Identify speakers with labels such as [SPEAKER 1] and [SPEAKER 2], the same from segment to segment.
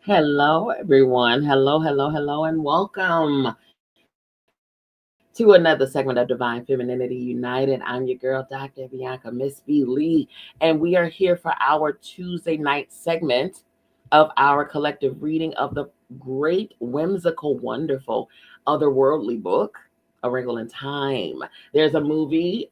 [SPEAKER 1] Hello, everyone. Hello, and welcome to another segment of Divine Femininity United. I'm your girl, Dr. Bianca, Miss B. Lee, and we are here for our Tuesday night segment of our collective reading of the great, whimsical, wonderful, otherworldly book, A Wrinkle in Time. There's a movie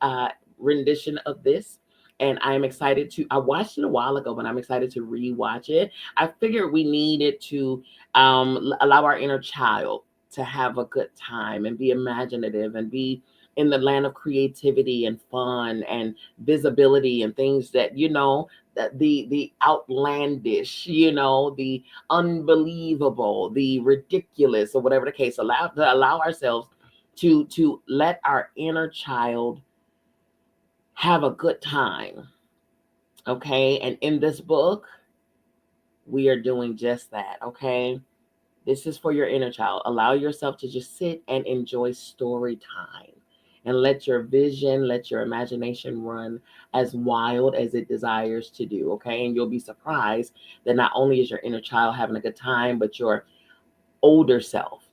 [SPEAKER 1] rendition of this. And I'm excited I watched it a while ago, but I'm excited to rewatch it. I figured we needed to allow our inner child to have a good time and be imaginative and be in the land of creativity and fun and visibility and things that that the outlandish, the unbelievable, the ridiculous, or whatever the case. Allow ourselves to let our inner child have a good time. Okay, and in this book we are doing just that. Okay, this is for your inner child. Allow yourself to just sit and enjoy story time and let your vision, let your imagination run as wild as it desires to do. Okay. And you'll be surprised that not only is your inner child having a good time, but your older self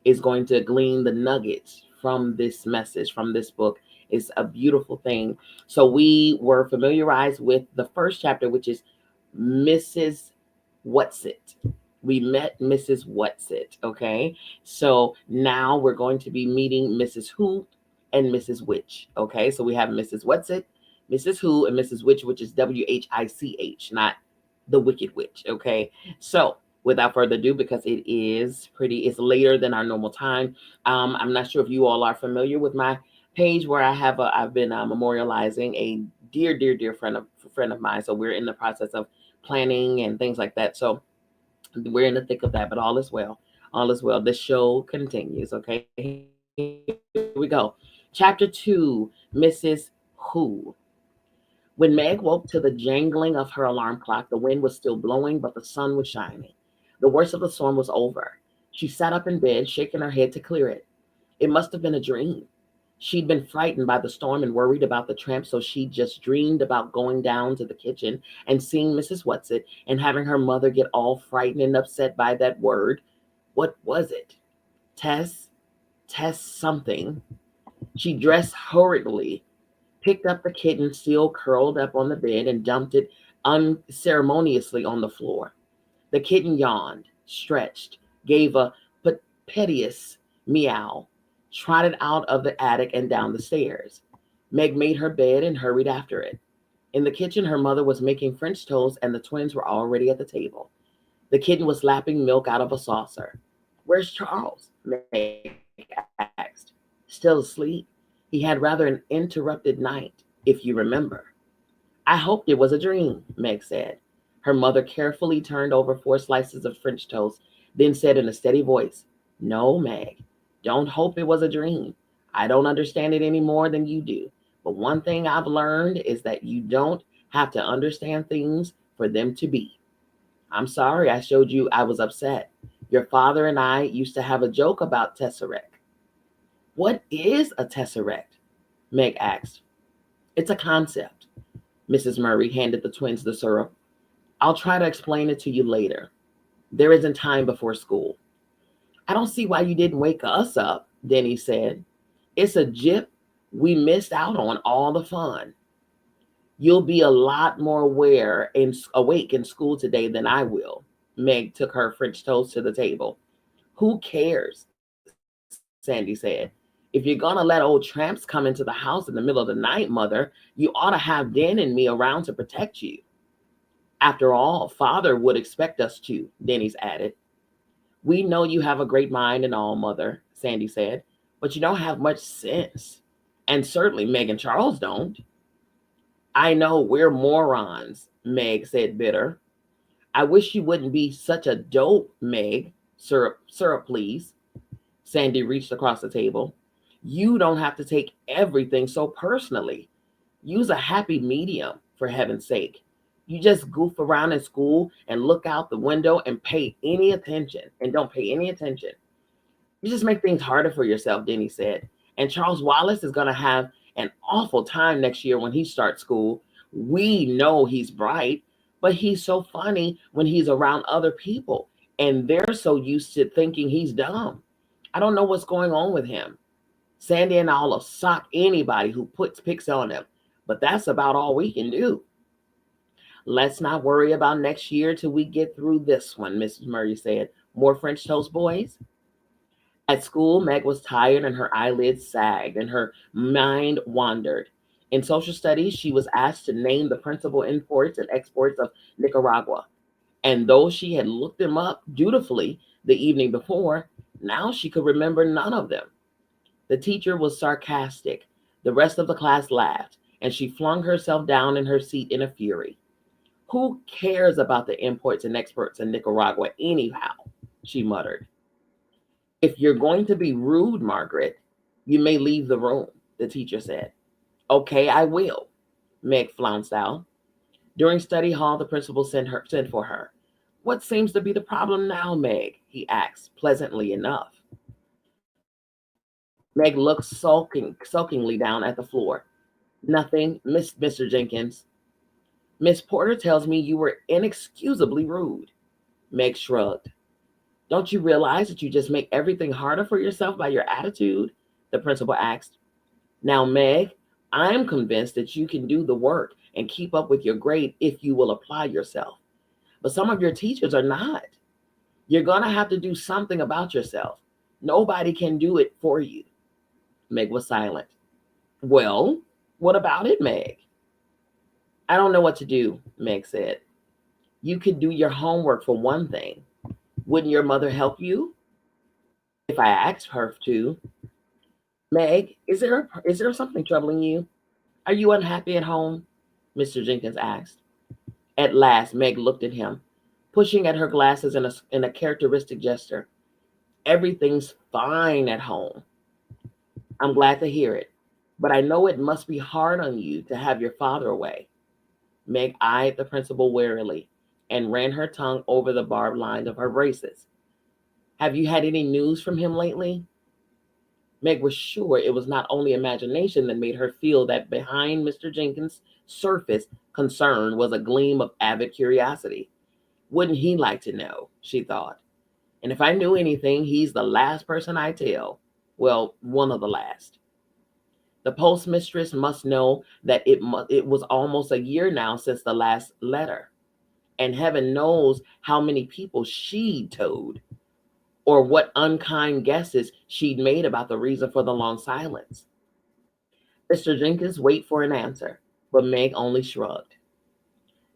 [SPEAKER 1] is going to glean the nuggets from this message, from this book. Is a beautiful thing. So we were familiarized with the first chapter, which is Mrs. Whatsit. We met Mrs. Whatsit. Okay. So now we're going to be meeting Mrs. Who and Mrs. Which. Okay. So we have Mrs. Whatsit, Mrs. Who, and Mrs. Which, which is WHICH, not the Wicked Witch. Okay. So without further ado, because it's later than our normal time. I'm not sure if you all are familiar with my page where I've been memorializing a dear friend of mine. So we're in the process of planning and things like that. So we're in the thick of that, but all is well. All is well. The show continues. Okay, here we go. Chapter 2, Mrs. Who. When Meg woke to the jangling of her alarm clock, the wind was still blowing, but the sun was shining. The worst of the storm was over. She sat up in bed, shaking her head to clear it. It must have been a dream. She'd been frightened by the storm and worried about the tramp, so she just dreamed about going down to the kitchen and seeing Mrs. Whatsit and having her mother get all frightened and upset by that word. What was it? Tess? Tess something. She dressed hurriedly, picked up the kitten still curled up on the bed, and dumped it unceremoniously on the floor. The kitten yawned, stretched, gave a piteous meow, trotted out of the attic and down the stairs. Meg made her bed and hurried after it. In the kitchen, her mother was making French toast and the twins were already at the table. The kitten was lapping milk out of a saucer. "Where's Charles?" Meg asked. "Still asleep. He had rather an interrupted night, if you remember." "I hoped it was a dream," Meg said. Her mother carefully turned over 4 slices of French toast, then said in a steady voice, "No, Meg, don't hope it was a dream. I don't understand it any more than you do. But one thing I've learned is that you don't have to understand things for them to be. I'm sorry I showed you I was upset. Your father and I used to have a joke about tesseract." "What is a tesseract?" Meg asked. "It's a concept." Mrs. Murry handed the twins the syrup. "I'll try to explain it to you later. There isn't time before school." "I don't see why you didn't wake us up," Denny said. "It's a jip we missed out on all the fun." "You'll be a lot more awake in school today than I will." Meg took her French toast to the table. "Who cares?" Sandy said. "If you're gonna let old tramps come into the house in the middle of the night, Mother, you ought to have Den and me around to protect you." "After all, Father would expect us to," Denny's added. "We know you have a great mind and all, Mother," Sandy said, "but you don't have much sense. And certainly Meg and Charles don't." "I know we're morons," Meg said bitter. "I wish you wouldn't be such a dope, Meg. Syrup, please." Sandy reached across the table. "You don't have to take everything so personally. Use a happy medium, for heaven's sake. You just goof around in school and look out the window and don't pay any attention. You just make things harder for yourself," Denny said. "And Charles Wallace is going to have an awful time next year when he starts school. We know he's bright, but he's so funny when he's around other people. And they're so used to thinking he's dumb. I don't know what's going on with him. Sandy and I'll sock anybody who picks on him, but that's about all we can do. Let's not worry about next year till we get through this one, Mrs. Murry said. More French toast, boys? At school, Meg was tired and her eyelids sagged and her mind wandered. In social studies, she was asked to name the principal imports and exports of Nicaragua. And though she had looked them up dutifully the evening before, now she could remember none of them. The teacher was sarcastic. The rest of the class laughed, and she flung herself down in her seat in a fury. Who cares about the imports and exports in Nicaragua anyhow? She muttered. If you're going to be rude, Margaret, you may leave the room, the teacher said. Okay, I will, Meg flounced out. During study hall, the principal sent for her. What seems to be the problem now, Meg? He asked, pleasantly enough. Meg looked sulkingly down at the floor. Nothing, Mr. Jenkins. Miss Porter tells me you were inexcusably rude. Meg shrugged. Don't you realize that you just make everything harder for yourself by your attitude? The principal asked. Now, Meg, I'm convinced that you can do the work and keep up with your grade if you will apply yourself. But some of your teachers are not. You're going to have to do something about yourself. Nobody can do it for you. Meg was silent. Well, what about it, Meg? I don't know what to do, Meg said. You could do your homework for one thing. Wouldn't your mother help you? If I asked her to. Meg, is there something troubling you? Are you unhappy at home? Mr. Jenkins asked. At last, Meg looked at him, pushing at her glasses in a characteristic gesture. Everything's fine at home. I'm glad to hear it, but I know it must be hard on you to have your father away. Meg eyed the principal warily and ran her tongue over the barbed lines of her braces. Have you had any news from him lately? Meg was sure it was not only imagination that made her feel that behind Mr. Jenkins' surface concern was a gleam of avid curiosity. Wouldn't he like to know, she thought. And if I knew anything, he's the last person I tell. Well, one of the last. The postmistress must know that it was almost a year now since the last letter. And heaven knows how many people she'd told, or what unkind guesses she'd made about the reason for the long silence. Mr. Jenkins waited for an answer, but Meg only shrugged.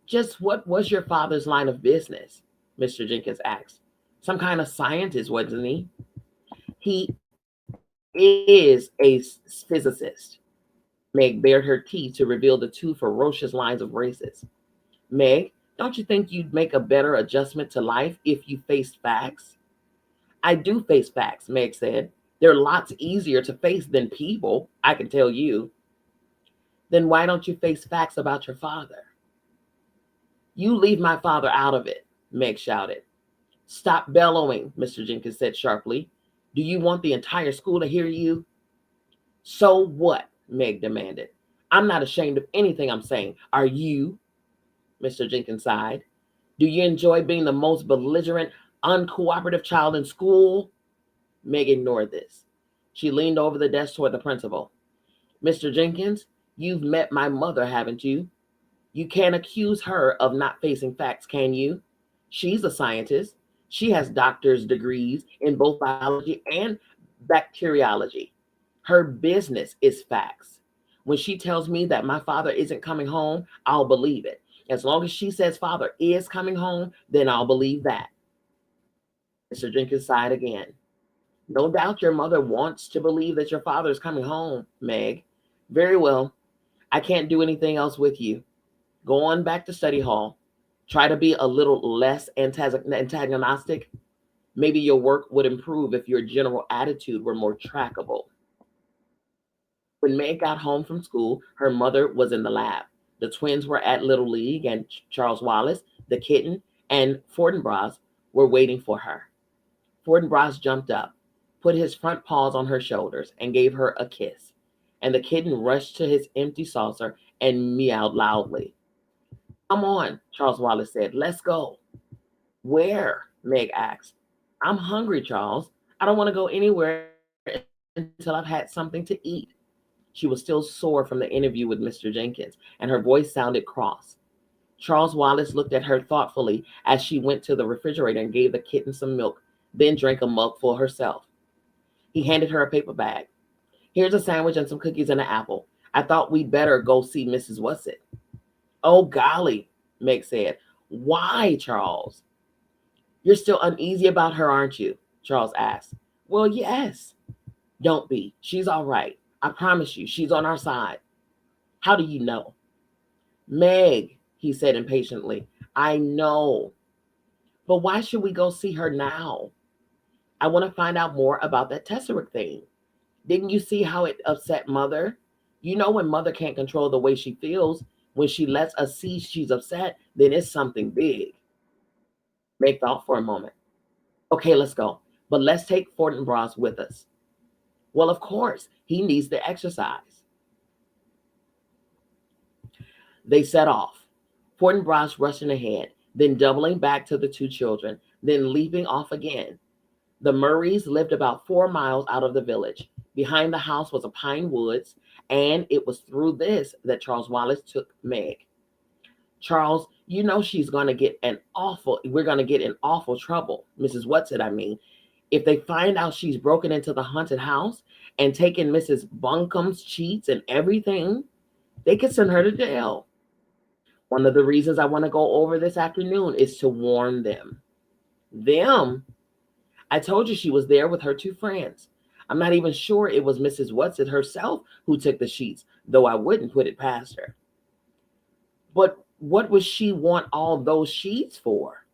[SPEAKER 1] Just what was your father's line of business? Mr. Jenkins asked. Some kind of scientist, wasn't he? He is a physicist. Meg bared her teeth to reveal the two ferocious lines of braces. Meg, don't you think you'd make a better adjustment to life if you faced facts? I do face facts, Meg said. They're lots easier to face than people, I can tell you. Then why don't you face facts about your father? You leave my father out of it, Meg shouted. Stop bellowing, Mr. Jenkins said sharply. Do you want the entire school to hear you? So what? Meg demanded. I'm not ashamed of anything I'm saying. Are you? Mr. Jenkins sighed. Do you enjoy being the most belligerent, uncooperative child in school? Meg ignored this. She leaned over the desk toward the principal. Mr. Jenkins, you've met my mother, haven't you? You can't accuse her of not facing facts, can you? She's a scientist. She has doctor's degrees in both biology and bacteriology. Her business is facts. When she tells me that my father isn't coming home, I'll believe it. As long as she says father is coming home, then I'll believe that. Mr. Jenkins sighed again. No doubt your mother wants to believe that your father is coming home, Meg. Very well. I can't do anything else with you. Go on back to study hall. Try to be a little less antagonistic. Maybe your work would improve if your general attitude were more trackable. When Meg got home from school, her mother was in the lab. The twins were at Little League, and Charles Wallace, the kitten, and Fortinbras were waiting for her. Fortinbras jumped up, put his front paws on her shoulders, and gave her a kiss. And the kitten rushed to his empty saucer and meowed loudly. Come on, Charles Wallace said. Let's go. Where? Meg asked. I'm hungry, Charles. I don't want to go anywhere until I've had something to eat. She was still sore from the interview with Mr. Jenkins, and her voice sounded cross. Charles Wallace looked at her thoughtfully as she went to the refrigerator and gave the kitten some milk, then drank a mugful herself. He handed her a paper bag. Here's a sandwich and some cookies and an apple. I thought we'd better go see Mrs. Whatsit. Oh, golly, Meg said. Why, Charles? You're still uneasy about her, aren't you? Charles asked. Well, yes. Don't be. She's all right. I promise you, she's on our side. How do you know? Meg, he said impatiently. I know. But why should we go see her now? I want to find out more about that tesseract thing. Didn't you see how it upset Mother? You know when Mother can't control the way she feels, when she lets us see she's upset, then it's something big. Meg thought for a moment. Okay, let's go. But let's take Fortinbras with us. Well, of course, he needs the exercise. They set off. Fortinbras rushing ahead, then doubling back to the two children, then leaping off again. The Murrays lived about 4 miles out of the village. Behind the house was a pine woods, and it was through this that Charles Wallace took Meg. Charles, you know we're going to get in awful trouble, Mrs. Whatsit, I mean, if they find out she's broken into the haunted house and taken Mrs. Buncombe's sheets and everything, they could send her to jail. One of the reasons I want to go over this afternoon is to warn them. Them? I told you she was there with her two friends. I'm not even sure it was Mrs. Whatsit herself who took the sheets, though I wouldn't put it past her. But what would she want all those sheets for?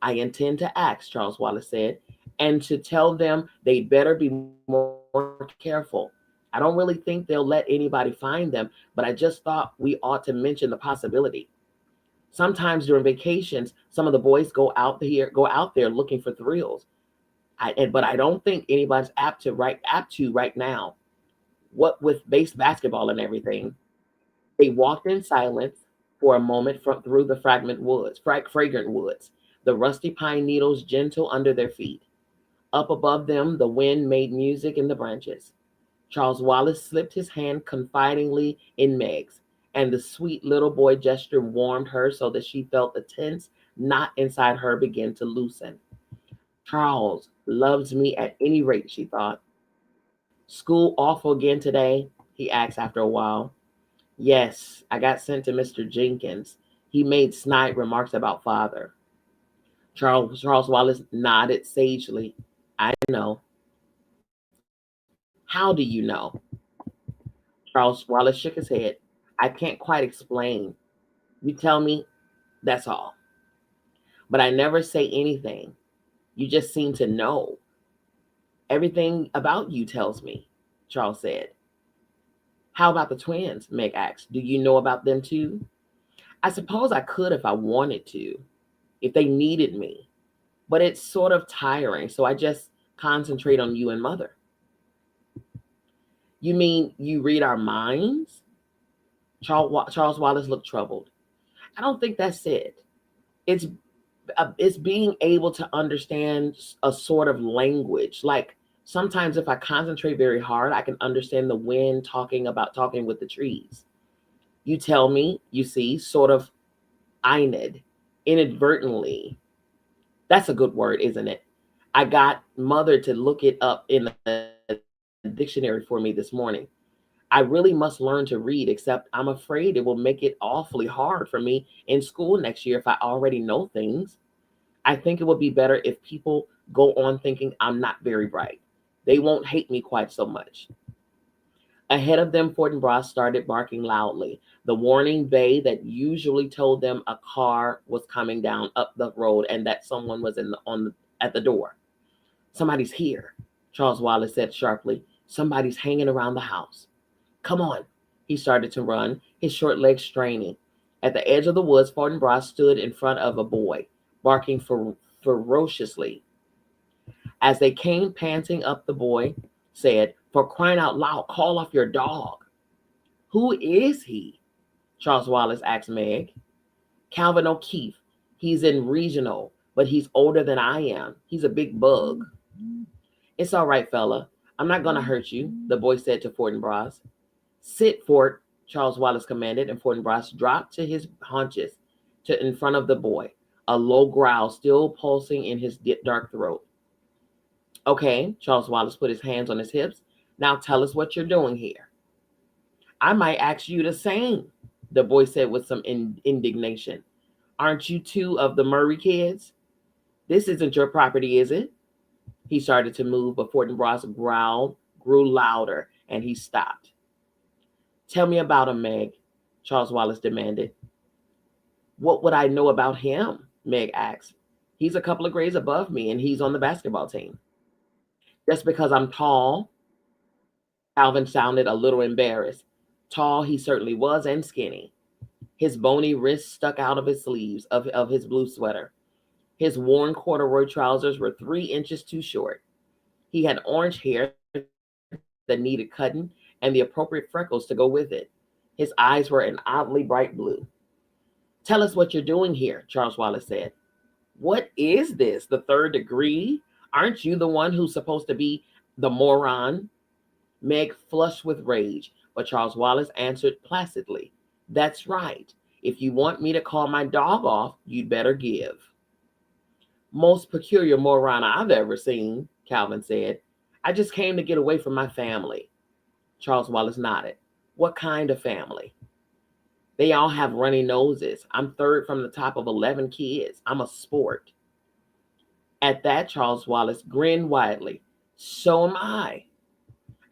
[SPEAKER 1] I intend to ask, Charles Wallace said, and to tell them they'd better be more careful. I don't really think they'll let anybody find them, but I just thought we ought to mention the possibility. Sometimes during vacations, some of the boys go out there looking for thrills. But I don't think anybody's apt to right now. What with basketball and everything. They walked in silence for a moment through the fragrant woods, the rusty pine needles gentle under their feet. Up above them, the wind made music in the branches. Charles Wallace slipped his hand confidingly in Meg's, and the sweet little boy gesture warmed her so that she felt the tense knot inside her begin to loosen. Charles loves me at any rate, she thought. School awful again today? He asked after a while. Yes, I got sent to Mr. Jenkins. He made snide remarks about father. Charles Wallace nodded sagely. I know. How do you know? Charles Wallace shook his head. I can't quite explain. You tell me, that's all. But I never say anything. You just seem to know. Everything about you tells me, Charles said. How about the twins? Meg asked. Do you know about them too? I suppose I could if I wanted to, if they needed me. But it's sort of tiring, so I just concentrate on you and Mother. You mean you read our minds? Charles Wallace looked troubled. I don't think that's it. It's being able to understand a sort of language. Like sometimes if I concentrate very hard, I can understand the wind talking with the trees. You tell me, you see, sort of inadvertently. That's a good word, isn't it? I got Mother to look it up in a dictionary for me this morning. I really must learn to read, except I'm afraid it will make it awfully hard for me in school next year if I already know things. I think it would be better if people go on thinking I'm not very bright. They won't hate me quite so much. Ahead of them, Fortinbras started barking loudly, the warning bay that usually told them a car was coming down up the road and that someone was at the door. Somebody's here, Charles Wallace said sharply. Somebody's hanging around the house. Come on. He started to run, his short legs straining. At the edge of the woods, Fortinbras stood in front of a boy, barking ferociously. As they came panting up, the boy said, for crying out loud, call off your dog. Who is he? Charles Wallace asked Meg. Calvin O'Keefe. He's in regional, but he's older than I am. He's a big bug. It's all right, fella. I'm not going to hurt you, the boy said to Fortinbras. Sit, Fort, Charles Wallace commanded, and Fortinbras dropped to his haunches in front of the boy, a low growl still pulsing in his dark throat. Okay, Charles Wallace put his hands on his hips. Now tell us what you're doing here. I might ask you the same, the boy said with some indignation. Aren't you two of the Murry kids? This isn't your property, is it? He started to move, but Fortinbras' growl grew louder, and he stopped. Tell me about him, Meg, Charles Wallace demanded. What would I know about him? Meg asked. He's a couple of grades above me, and he's on the basketball team. Just because I'm tall? Calvin sounded a little embarrassed. Tall he certainly was, and skinny. His bony wrists stuck out of his sleeves of his blue sweater. His worn corduroy trousers were 3 inches too short. He had orange hair that needed cutting and the appropriate freckles to go with it. His eyes were an oddly bright blue. Tell us what you're doing here, Charles Wallace said. What is this, the third degree? Aren't you the one who's supposed to be the moron? Meg flushed with rage, but Charles Wallace answered placidly. That's right. If you want me to call my dog off, you'd better give. Most peculiar moron I've ever seen, Calvin said. I just came to get away from my family. Charles Wallace nodded. What kind of family? They all have runny noses. I'm third from the top of 11 kids. I'm a sport. At that, Charles Wallace grinned widely. So am I.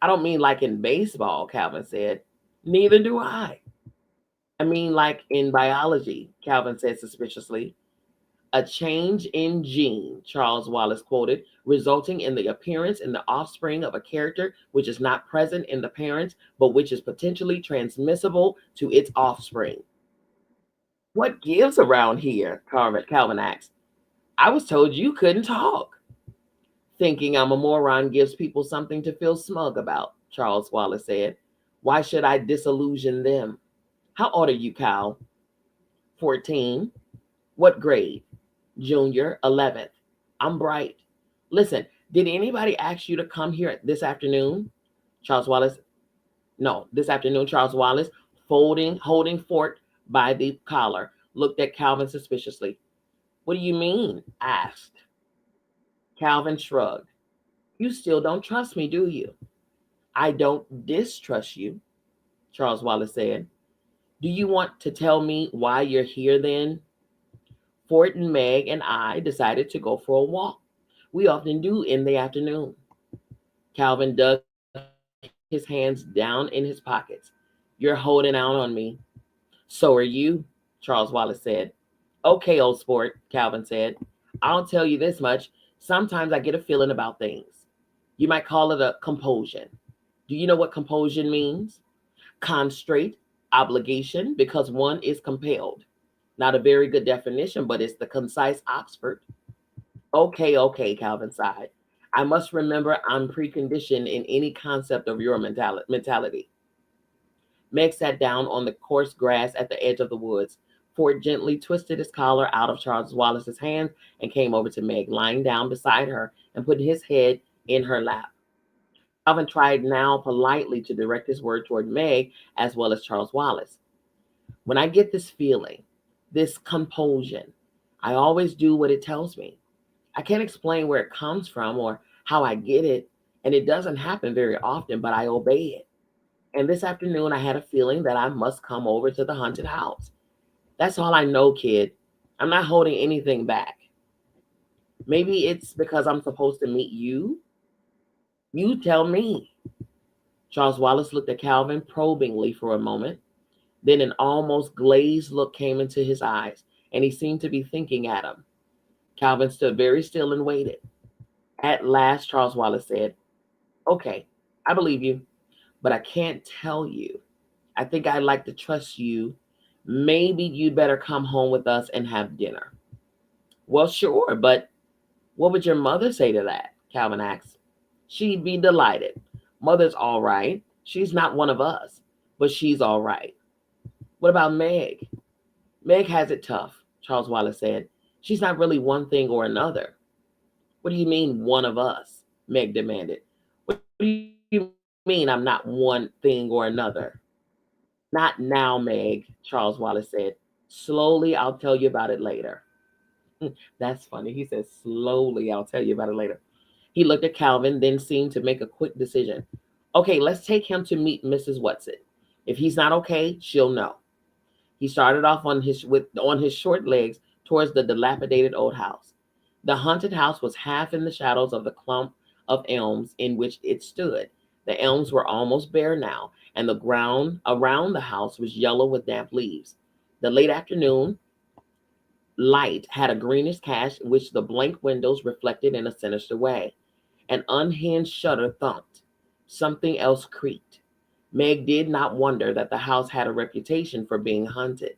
[SPEAKER 1] I don't mean like in baseball, Calvin said. Neither do I. I mean like in biology, Calvin said suspiciously. A change in gene, Charles Wallace quoted, resulting in the appearance in the offspring of a character which is not present in the parents, but which is potentially transmissible to its offspring. What gives around here? Calvin asked. I was told you couldn't talk. Thinking I'm a moron gives people something to feel smug about, Charles Wallace said. Why should I disillusion them? How old are you, Cal? 14. What grade? Junior, 11th. I'm bright. Listen, did anybody ask you to come here this afternoon? This afternoon, Charles Wallace, holding Fort by the collar, looked at Calvin suspiciously. What do you mean? Asked. Calvin shrugged. You still don't trust me, do you? I don't distrust you, Charles Wallace said. Do you want to tell me why you're here then? Fort and Meg and I decided to go for a walk. We often do in the afternoon. Calvin dug his hands down in his pockets. You're holding out on me. So are you, Charles Wallace said. Okay, old sport, Calvin said. I'll tell you this much. Sometimes I get a feeling about things. You might call it a compulsion. Do you know what compulsion means? Constraint, obligation, because one is compelled. Not a very good definition, but it's the concise Oxford. Okay, Calvin sighed. I must remember I'm preconditioned in any concept of your mentality. Meg sat down on the coarse grass at the edge of the woods. Fort gently twisted his collar out of Charles Wallace's hand and came over to Meg, lying down beside her and putting his head in her lap. Calvin tried now politely to direct his word toward Meg as well as Charles Wallace. When I get this feeling, this compulsion, I always do what it tells me. I can't explain where it comes from or how I get it, and it doesn't happen very often, but I obey it. And this afternoon, I had a feeling that I must come over to the haunted house. That's all I know, kid. I'm not holding anything back. Maybe it's because I'm supposed to meet you. You tell me. Charles Wallace looked at Calvin probingly for a moment. Then an almost glazed look came into his eyes, and he seemed to be thinking at him. Calvin stood very still and waited. At last, Charles Wallace said, Okay, I believe you, but I can't tell you. I think I'd like to trust you. Maybe you'd better come home with us and have dinner. Well, sure, but what would your mother say to that? Calvin asked. She'd be delighted. Mother's all right. She's not one of us, but she's all right. What about Meg? Meg has it tough, Charles Wallace said. She's not really one thing or another. What do you mean, one of us? Meg demanded. What do you mean I'm not one thing or another? Not now, Meg, Charles Wallace said. Slowly, I'll tell you about it later. That's funny. He said, slowly, I'll tell you about it later. He looked at Calvin, then seemed to make a quick decision. Okay, let's take him to meet Mrs. Whatsit. If he's not okay, she'll know. He started off on his short legs towards the dilapidated old house. The haunted house was half in the shadows of the clump of elms in which it stood. The elms were almost bare now, and the ground around the house was yellow with damp leaves. The late afternoon light had a greenish cast which the blank windows reflected in a sinister way. An unhinged shutter thumped. Something else creaked. Meg did not wonder that the house had a reputation for being haunted.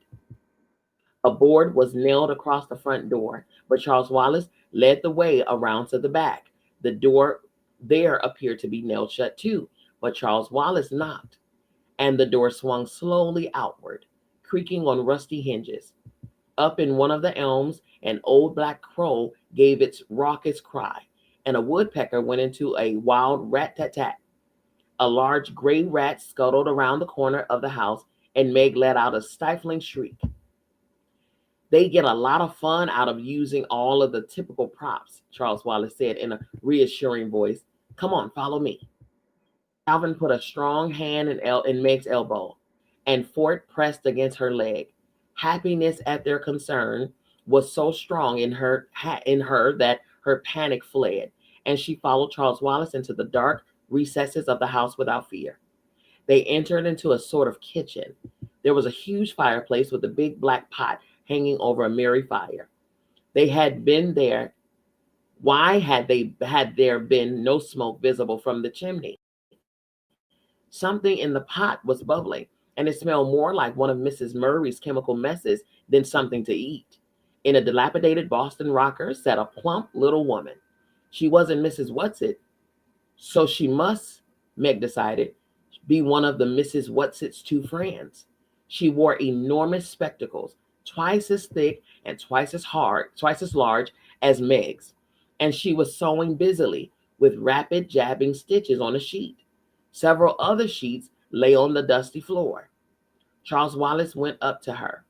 [SPEAKER 1] A board was nailed across the front door, but Charles Wallace led the way around to the back. The door there appeared to be nailed shut too, but Charles Wallace knocked, and the door swung slowly outward, creaking on rusty hinges. Up in one of the elms, an old black crow gave its raucous cry, and a woodpecker went into a wild rat-tat-tat. A large gray rat scuttled around the corner of the house, and Meg let out a stifling shriek. They get a lot of fun out of using all of the typical props, Charles Wallace said in a reassuring voice. Come on, follow me. Calvin put a strong hand in Meg's elbow, and Fort pressed against her leg. Happiness at their concern was so strong in her that her panic fled, and she followed Charles Wallace into the dark recesses of the house without fear. They entered into a sort of kitchen. There was a huge fireplace with a big black pot hanging over a merry fire. They had been there. Why had there been no smoke visible from the chimney? Something in the pot was bubbling, and it smelled more like one of Mrs. Murry's chemical messes than something to eat. In a dilapidated Boston rocker sat a plump little woman. She wasn't Mrs. Whatsit, so she must, Meg decided, be one of the Mrs. Whatsit's two friends. She wore enormous spectacles, twice as thick and twice as large as Meg's, and she was sewing busily with rapid jabbing stitches on a sheet. Several other sheets lay on the dusty floor. Charles Wallace went up to her.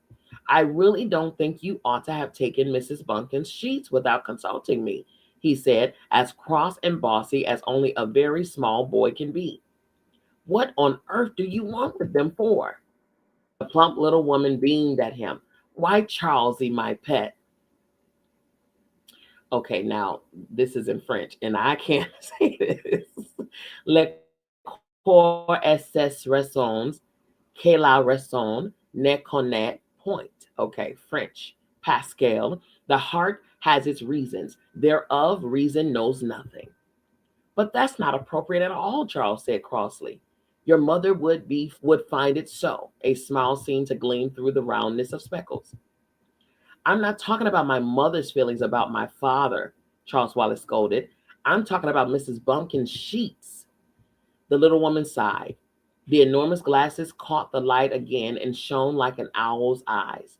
[SPEAKER 1] I really don't think you ought to have taken Mrs. Bunkin's sheets without consulting me, he said, as cross and bossy as only a very small boy can be. What on earth do you want with them for? The plump little woman beamed at him. Why, Charlesy, my pet. Okay, now this is in French, and I can't say this. Le corps SS raisons que la raison ne connaît point. Okay, French. Pascal. The heart has its reasons. Thereof, reason knows nothing. But that's not appropriate at all, Charles said crossly. Your mother would find it so. A smile seemed to gleam through the roundness of speckles. I'm not talking about my mother's feelings about my father, Charles Wallace scolded. I'm talking about Mrs. Bumpkin's sheets. The little woman sighed. The enormous glasses caught the light again and shone like an owl's eyes.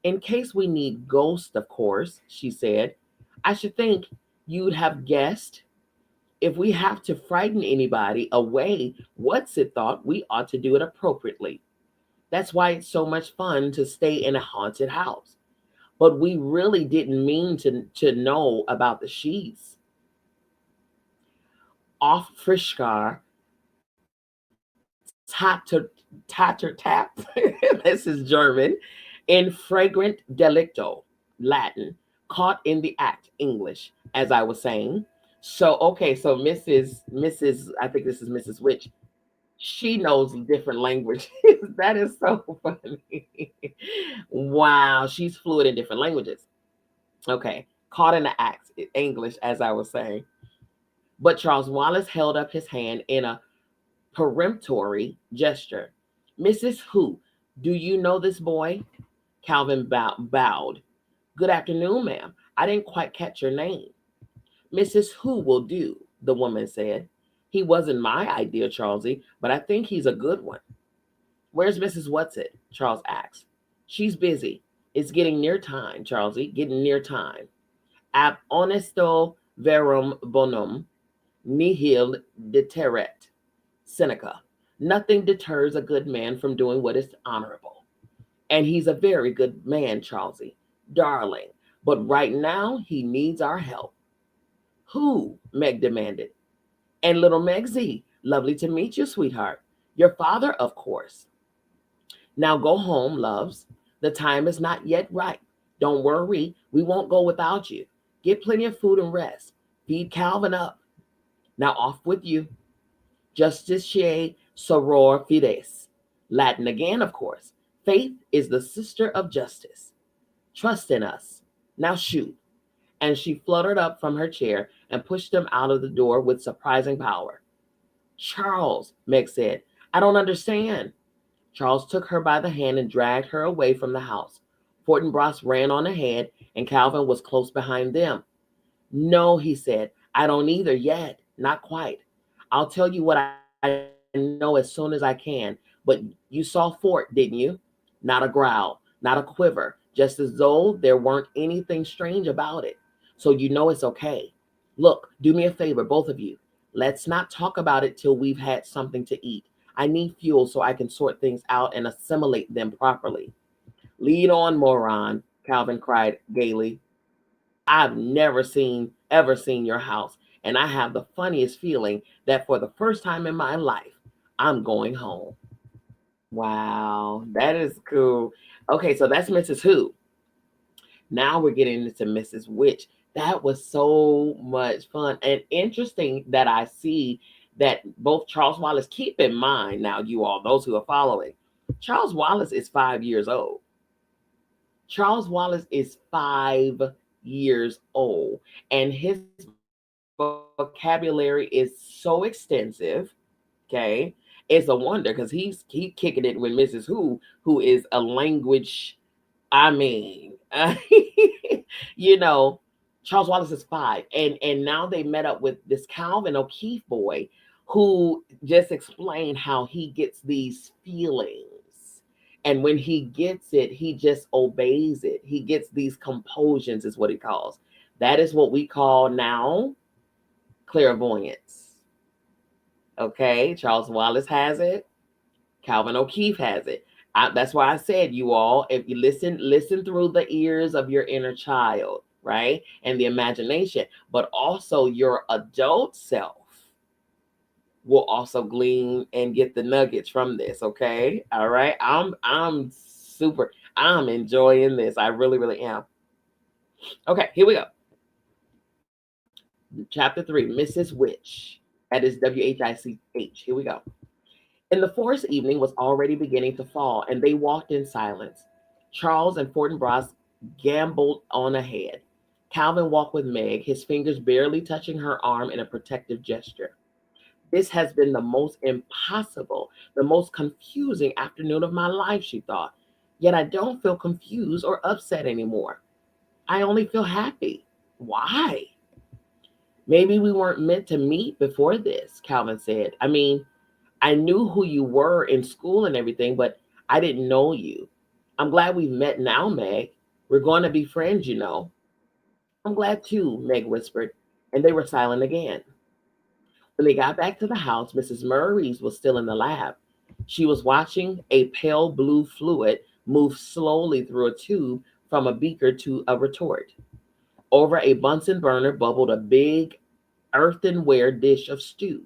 [SPEAKER 1] In case we need ghosts, of course, she said. I should think you'd have guessed. If we have to frighten anybody away, Whatsit thought we ought to do it appropriately. That's why it's so much fun to stay in a haunted house. But we really didn't mean to know about the sheets. Off Frischkar, tatter tap, this is German, in fragrant delicto, Latin, caught in the act, English, as I was saying. So, okay, so I think this is Mrs. Witch. She knows different languages. That is so funny. Wow, she's fluent in different languages. Okay, caught in the act, English, as I was saying. But Charles Wallace held up his hand in a peremptory gesture. Mrs. Who, do you know this boy? Calvin bowed. Good afternoon, ma'am. I didn't quite catch your name. Mrs. Who will do, the woman said. He wasn't my idea, Charlesy, but I think he's a good one. Where's Mrs. Whatsit? Charles asked. She's busy. It's getting near time, Charlesy, getting near time. Ab honesto verum bonum nihil deteret. Seneca. Nothing deters a good man from doing what is honorable. And he's a very good man, Charlesy. Darling. But right now, he needs our help. Who? Meg demanded. And little Meg Z. Lovely to meet you, sweetheart. Your father, of course. Now go home, loves. The time is not yet ripe. Don't worry, we won't go without you. Get plenty of food and rest. Feed Calvin up. Now off with you. Justitiae soror fides. Latin again, of course. Faith is the sister of justice. Trust in us. Now shoot. And she fluttered up from her chair and pushed him out of the door with surprising power. Charles, Meg said, I don't understand. Charles took her by the hand and dragged her away from the house. Fortinbras ran on ahead, and Calvin was close behind them. No, he said, I don't either yet. Not quite. I'll tell you what I know as soon as I can. But you saw Fort, didn't you? Not a growl, not a quiver, just as though there weren't anything strange about it. So you know it's okay. Look, do me a favor, both of you. Let's not talk about it till we've had something to eat. I need fuel so I can sort things out and assimilate them properly. Lead on, moron, Calvin cried gaily. I've ever seen your house, and I have the funniest feeling that for the first time in my life, I'm going home. Wow, that is cool. Okay, so that's Mrs. Who. Now we're getting into Mrs. Witch. That was so much fun and interesting that I see that both Charles Wallace, keep in mind now, you all, those who are following, Charles Wallace is 5 years old. Charles Wallace is 5 years old, and his vocabulary is so extensive. Okay, it's a wonder because he's kicking it with Mrs. Who is a language. I mean, you know, Charles Wallace is 5, and now they met up with this Calvin O'Keefe boy, who just explained how he gets these feelings, and when he gets it, he just obeys it. He gets these compulsions, is what he calls. That is what we call now clairvoyance. Okay, Charles Wallace has it. Calvin O'Keefe has it. That's why I said, you all, if you listen through the ears of your inner child, right? And the imagination, but also your adult self will also glean and get the nuggets from this. Okay. All right. I'm enjoying this. I really, really am. Okay, here we go. Chapter 3, Mrs. Witch. That is Wich. Here we go. In the forest, evening was already beginning to fall, and they walked in silence. Charles and Fortinbras gamboled on ahead. Calvin walked with Meg, his fingers barely touching her arm in a protective gesture. This has been the most impossible, the most confusing afternoon of my life, she thought. Yet I don't feel confused or upset anymore. I only feel happy. Why? Maybe we weren't meant to meet before this, Calvin said. I mean, I knew who you were in school and everything, but I didn't know you. I'm glad we've met now, Meg. We're going to be friends, you know. I'm glad too, Meg whispered, and they were silent again. When they got back to the house, Mrs. Murray's was still in the lab. She was watching a pale blue fluid move slowly through a tube from a beaker to a retort. Over a Bunsen burner bubbled a big earthenware dish of stew.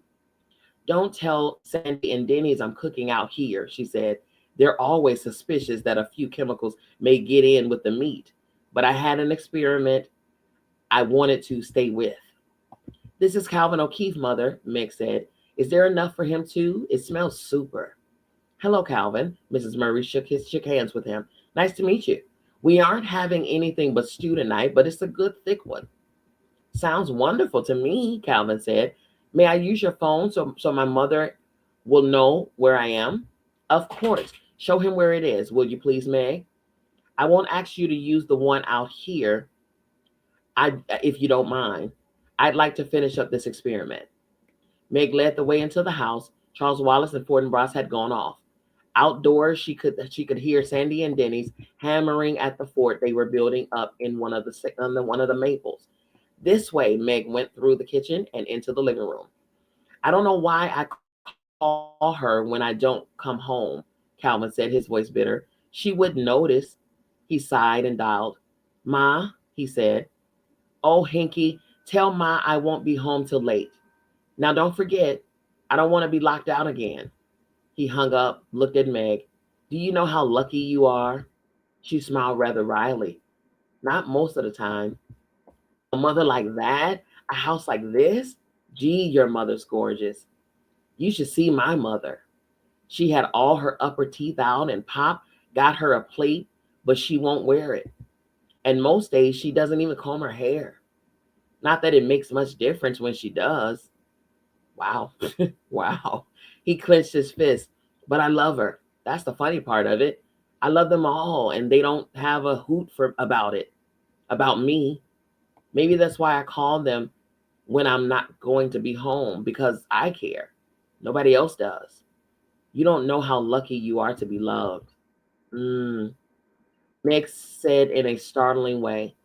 [SPEAKER 1] Don't tell Sandy and Denny's I'm cooking out here, she said. They're always suspicious that a few chemicals may get in with the meat. But I had an experiment I wanted to stay with. This is Calvin O'Keefe, Mother, Meg said. Is there enough for him too? It smells super. Hello, Calvin. Mrs. Murry shook hands with him. Nice to meet you. We aren't having anything but stew tonight, but it's a good thick one. Sounds wonderful to me, Calvin said. May I use your phone so my mother will know where I am? Of course. Show him where it is, will you please, Meg? I won't ask you to use the one out here, if you don't mind. I'd like to finish up this experiment. Meg led the way into the house. Charles Wallace and Fortinbras had gone off. Outdoors, she could hear Sandy and Denny's hammering at the fort they were building up in one of the maples. This way, Meg went through the kitchen and into the living room. I don't know why I call her when I don't come home, Calvin said, his voice bitter. She wouldn't notice. He sighed and dialed. Ma, he said. Oh, Hinky, tell Ma I won't be home till late. Now don't forget, I don't want to be locked out again. He hung up, looked at Meg. Do you know how lucky you are? She smiled rather wryly. Not most of the time. A mother like that? A house like this? Gee, your mother's gorgeous. You should see my mother. She had all her upper teeth out, and Pop got her a plate, but she won't wear it. And most days she doesn't even comb her hair. Not that it makes much difference when she does. Wow. Wow. He clenched his fist. But I love her. That's the funny part of it. I love them all, and they don't have a hoot about it, about me. Maybe that's why I call them when I'm not going to be home, because I care. Nobody else does. You don't know how lucky you are to be loved. Mm, Meg said in a startling way.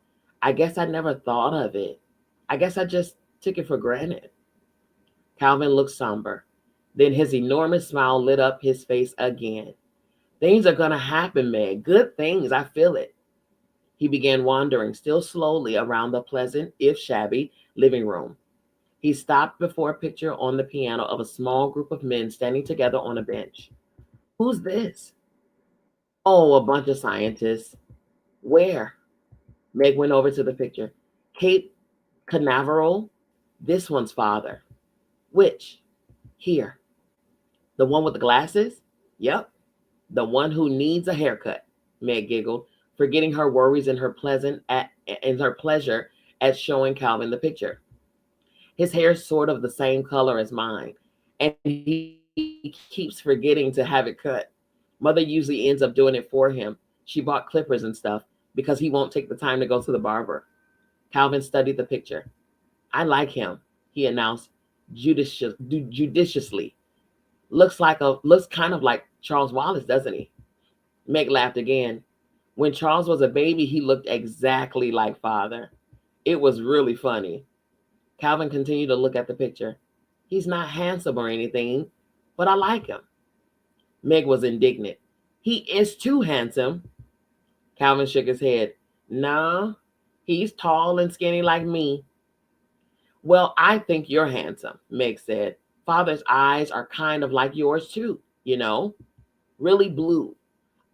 [SPEAKER 1] I guess I never thought of it. I guess I just took it for granted. Calvin looked somber. Then his enormous smile lit up his face again. Things are going to happen, Meg. Good things. I feel it. He began wandering, still slowly, around the pleasant, if shabby, living room. He stopped before a picture on the piano of a small group of men standing together on a bench. Who's this? Oh, a bunch of scientists. Where? Meg went over to the picture. Cape Canaveral. This one's father. Which? Here. The one with the glasses? Yep. The one who needs a haircut, Meg giggled, forgetting her worries in her pleasure at showing Calvin the picture. His hair's sort of the same color as mine, and he keeps forgetting to have it cut. Mother usually ends up doing it for him. She bought clippers and stuff because he won't take the time to go to the barber. Calvin studied the picture. I like him, he announced judiciously. Looks kind of like Charles Wallace, doesn't he? Meg laughed again. When Charles was a baby, he looked exactly like father. It was really funny. Calvin continued to look at the picture. He's not handsome or anything, but I like him. Meg was indignant. He is too handsome. Calvin shook his head. No, he's tall and skinny like me. Well, I think you're handsome, Meg said. Father's eyes are kind of like yours too, really blue.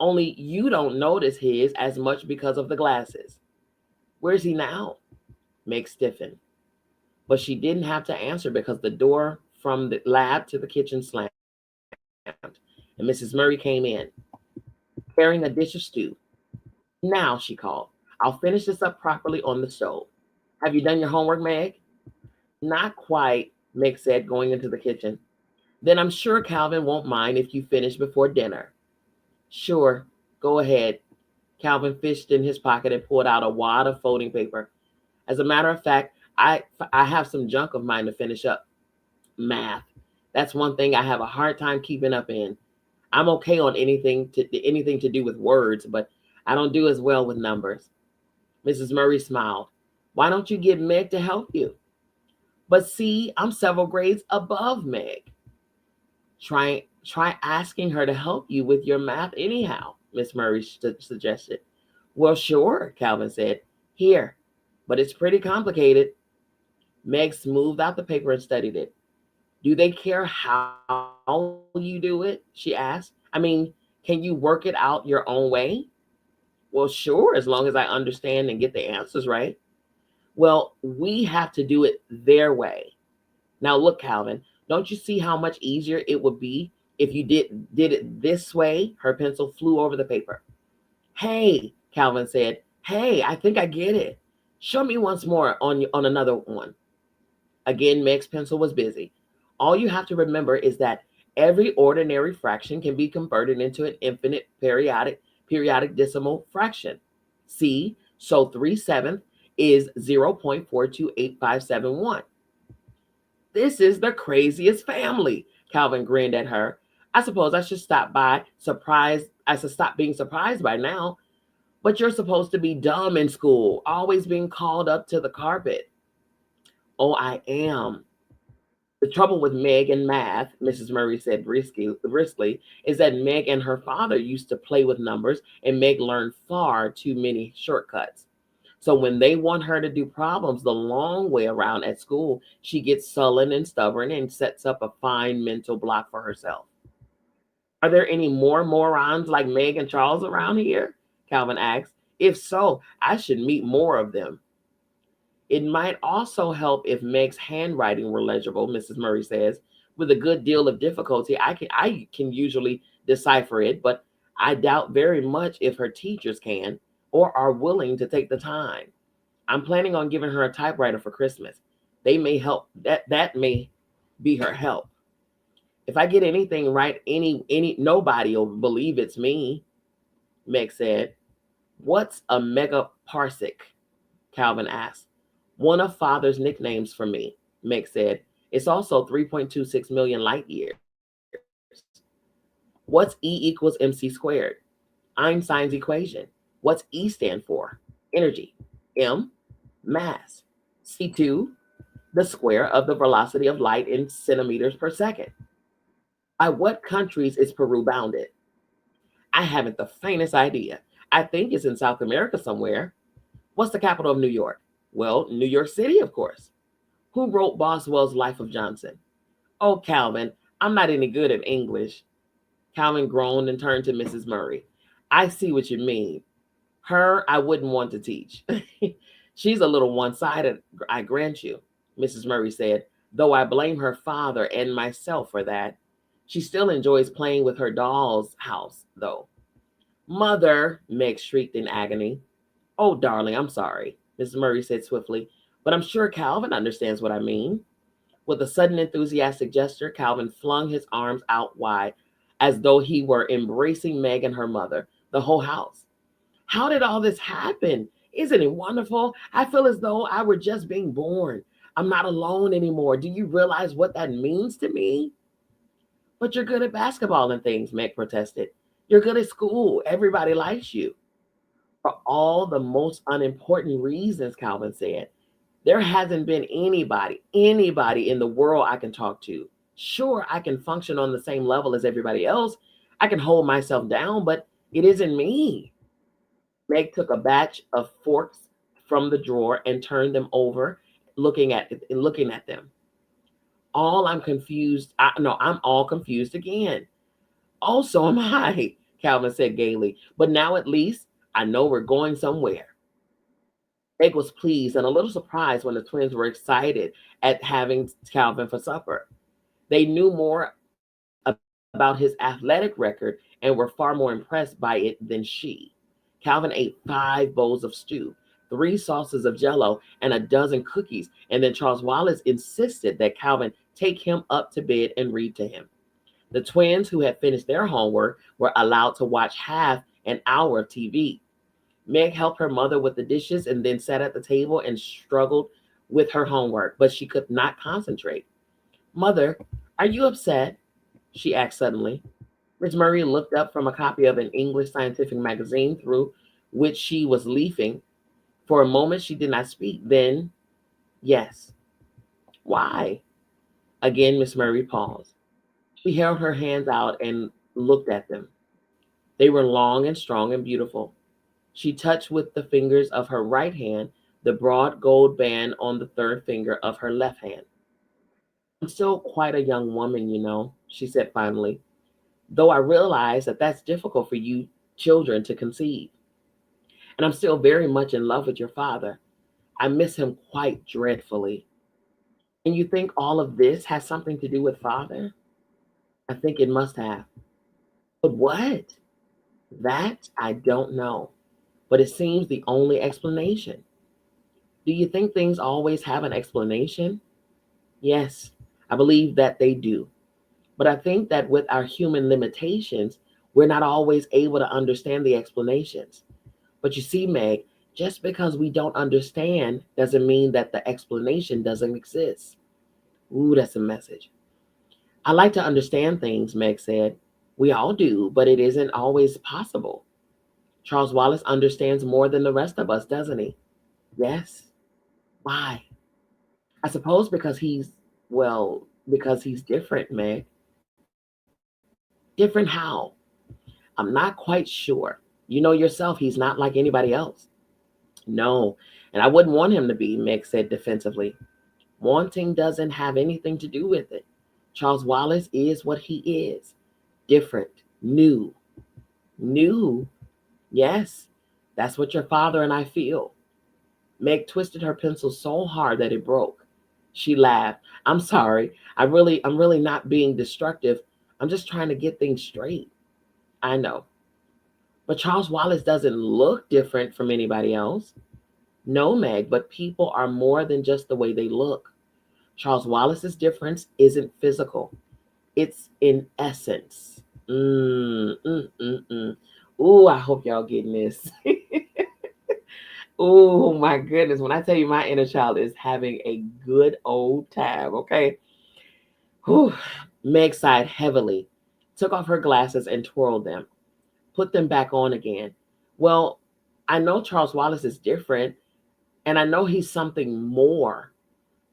[SPEAKER 1] Only you don't notice his as much because of the glasses. Where's he now? Meg stiffened. But she didn't have to answer because the door from the lab to the kitchen slammed, and Mrs. Murry came in, carrying a dish of stew. Now, she called, I'll finish this up properly on the stove. Have you done your homework, Meg? Not quite, Meg said, going into the kitchen. Then I'm sure Calvin won't mind if you finish before dinner. Sure, go ahead. Calvin fished in his pocket and pulled out a wad of folding paper. As a matter of fact, I have some junk of mine to finish up. Math. That's one thing I have a hard time keeping up in. I'm okay on anything to do with words, but I don't do as well with numbers. Mrs. Murry smiled. Why don't you get Meg to help you? But see, I'm several grades above Meg. Try asking her to help you with your math anyhow, Miss Murry suggested. Well, sure, Calvin said. Here, but it's pretty complicated. Meg smoothed out the paper and studied it. Do they care how you do it? She asked. I mean, can you work it out your own way? Well, sure, as long as I understand and get the answers right. Well, we have to do it their way. Now, look, Calvin, don't you see how much easier it would be if you did it this way? Her pencil flew over the paper. Hey, Calvin said. Hey, I think I get it. Show me once more on another one. Again, Meg's pencil was busy. All you have to remember is that every ordinary fraction can be converted into an infinite periodic decimal fraction. See, so 3/7 is 0.428571. This is the craziest family, Calvin grinned at her. I suppose I should stop by surprised. I should stop being surprised by now. But you're supposed to be dumb in school, always being called up to the carpet. Oh, I am. The trouble with Meg and math, Mrs. Murry said briskly, is that Meg and her father used to play with numbers, and Meg learned far too many shortcuts. So when they want her to do problems the long way around at school, she gets sullen and stubborn and sets up a fine mental block for herself. Are there any more morons like Meg and Charles around here? Calvin asked. If so, I should meet more of them. It might also help if Meg's handwriting were legible, Mrs. Murry says. With a good deal of difficulty, I can usually decipher it, but I doubt very much if her teachers can or are willing to take the time. I'm planning on giving her a typewriter for Christmas. They may help. That may be her help. If I get anything right, any nobody will believe it's me, Meg said. What's a megaparsec? Calvin asked. One of Father's nicknames for me, Meg said. It's also 3.26 million light years. What's E equals mc squared? Einstein's equation. What's E stand for? Energy. M, mass. C2, the square of the velocity of light in centimeters per second. By what countries is Peru bounded? I haven't the faintest idea. I think it's in South America somewhere. What's the capital of New York? Well, New York City, of course. Who wrote Boswell's Life of Johnson? Oh, Calvin, I'm not any good at English. Calvin groaned and turned to Mrs. Murry. I see what you mean. Her, I wouldn't want to teach. She's a little one-sided, I grant you, Mrs. Murry said, though I blame her father and myself for that. She still enjoys playing with her doll's house, though. Mother, Meg shrieked in agony. Oh, darling, I'm sorry, Mrs. Murry said swiftly, but I'm sure Calvin understands what I mean. With a sudden enthusiastic gesture, Calvin flung his arms out wide, as though he were embracing Meg and her mother, the whole house. How did all this happen? Isn't it wonderful? I feel as though I were just being born. I'm not alone anymore. Do you realize what that means to me? But you're good at basketball and things, Meg protested. You're good at school. Everybody likes you. For all the most unimportant reasons, Calvin said. There hasn't been anybody in the world I can talk to. Sure, I can function on the same level as everybody else. I can hold myself down, but it isn't me. Meg took a batch of forks from the drawer and turned them over, looking at them. I'm all confused again. Oh, so am I, Calvin said gaily. But now at least I know we're going somewhere. Meg was pleased and a little surprised when the twins were excited at having Calvin for supper. They knew more about his athletic record and were far more impressed by it than she. Calvin ate 5 bowls of stew, 3 saucers of jello, and a dozen cookies, and then Charles Wallace insisted that Calvin take him up to bed and read to him. The twins, who had finished their homework, were allowed to watch half an hour of TV. Meg helped her mother with the dishes and then sat at the table and struggled with her homework, but she could not concentrate. Mother, are you upset? She asked suddenly. Miss Murry looked up from a copy of an English scientific magazine through which she was leafing. For a moment, she did not speak. Then, yes. Why? Again, Miss Murry paused. She held her hands out and looked at them. They were long and strong and beautiful. She touched with the fingers of her right hand the broad gold band on the third finger of her left hand. I'm still quite a young woman, she said finally, though I realize that that's difficult for you children to conceive. And I'm still very much in love with your father. I miss him quite dreadfully. And you think all of this has something to do with father? I think it must have. But what? That I don't know. But it seems the only explanation. Do you think things always have an explanation? Yes, I believe that they do. But I think that with our human limitations, we're not always able to understand the explanations. But you see, Meg, just because we don't understand doesn't mean that the explanation doesn't exist. Ooh, that's a message. I like to understand things, Meg said. We all do, but it isn't always possible. Charles Wallace understands more than the rest of us, doesn't he? Yes. Why? I suppose because he's different, Meg. Different how? I'm not quite sure. You know yourself, he's not like anybody else. No, and I wouldn't want him to be, Meg said defensively. Wanting doesn't have anything to do with it. Charles Wallace is what he is, different, new. New? Yes, that's what your father and I feel. Meg twisted her pencil so hard that it broke. She laughed. I'm sorry. I'm really not being destructive. I'm just trying to get things straight. I know. But Charles Wallace doesn't look different from anybody else. No, Meg, but people are more than just the way they look. Charles Wallace's difference isn't physical, it's in essence. Ooh, I hope y'all getting this. Oh my goodness. When I tell you my inner child is having a good old time, okay? Whew. Meg sighed heavily, took off her glasses and twirled them, put them back on again. Well, I know Charles Wallace is different, and I know he's something more.